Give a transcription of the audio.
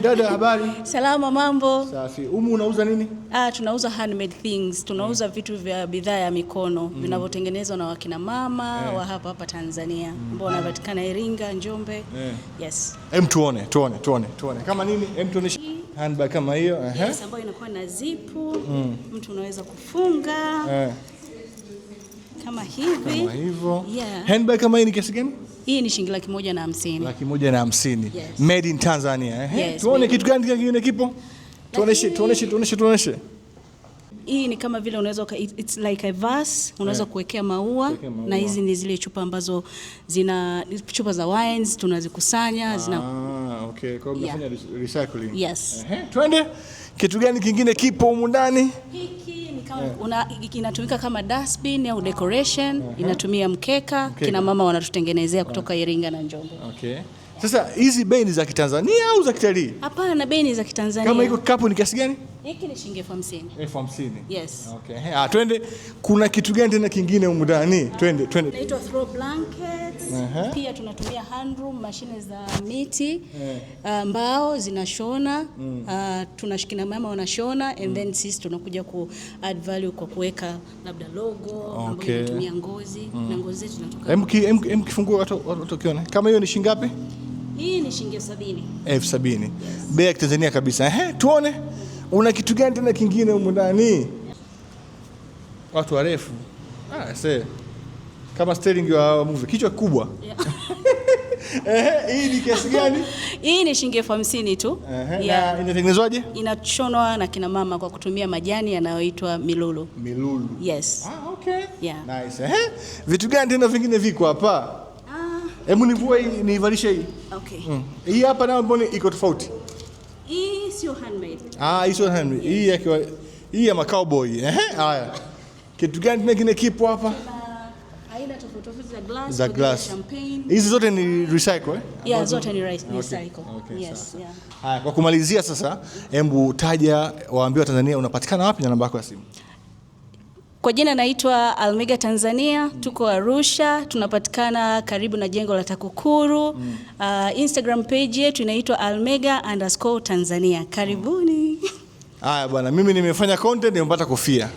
Dada, habari? Salama, mambo. Safi. Unauza nini? Tunauza handmade things. Tunauza vitu vya bidhaa ya mikono vinavyotengenezwa na wakina mama wa hapa Tanzania ambao wanapatikana Iringa, Njombe. Yes. Tuone. Kama nini? Tuoneshe handbag kama hiyo. Yes, ambayo inakuwa na zipu. Mtu unaweza kufunga. Kama hivi. Kama hivyo. Yeah. Handbag kama hii ni kiasi gani? Hii ni shilingi 150. 150. Yes. Made in Tanzania. Yes, tuone kitu gani kingine kipo? Tuoneshe. Hii ni kama vile unaweza it's like a vase, unaweza kuwekea maua na hizi ni zile chupa ambazo zina chupa za wines tunazikusanya okay. Kwa hiyo unafanya recycling. Yes. Twende. Kitu gani kingine kipo humu ndani? Hiki ni kama inatumika kama dustbin au decoration, inatumia mkeka. Kina mama wanatutengenezea kutoka Iringa na Njombe. Okay. Sasa hizi bei ni za Kitanzania au za kitalii? Hapana, bei ni za Kitanzania. Kama iko kapu ni kiasi gani? Hiki ni shilingi 50,000. 50,000. Yes. Okay. Twende. Kuna kitu gani tena kingine humu ndani? Twende. Inaitwa throw blankets. Pia tunatumia hand room, mashine za miti, mbao zinashona. Tunashikina mama wanashona and then sisi tunakuja ku add value kwa kuweka labda logo ambayo inatumia ngozi na ngozi zetu zinatoka. Kifungua watu kione. Kama hiyo ni shilingi ngapi? Hii ni shilingi 70,000. 70,000. Yes. Bei ya Tanzania kabisa. Tuone. Una kitu gani tena kingine humu ndani? Watu warefu. Kama sterling wa movie. Kichwa kubwa. Hii ni kiasi gani? Hii ni shilingi 50,000 tu. Na inatengenezwaje? Inachonwa na kina mama kwa kutumia majani yanayoitwa milulu. Milulu. Yes. Okay. Yeah. Nice. Vitu gani tena vingine viko hapa? Hebu nivue hii, nivalishe hii. Okay. Hii hapa na mbona iko tofauti? Hii sio handmade. Hii sio handmade. Hii ya cowboy. Haya. Kitu gani kingine kipo hapa? Aina tofauti za glass. Champagne. Hizi zote ni recycle, Yeah, zote ni recycle. Okay. Yes, yeah. Haya, kwa kumalizia sasa, hebu taja waambie wa Tanzania unapatikana wapi na namba yako ya simu. Kwa jina naitwa Almega Tanzania, tuko Arusha, tunapatikana karibu na jengo la TAKUKURU. Instagram page yetu inaitwa Almega_Tanzania. Karibuni. Haya bwana, mimi nimefanya content nimepata kofia.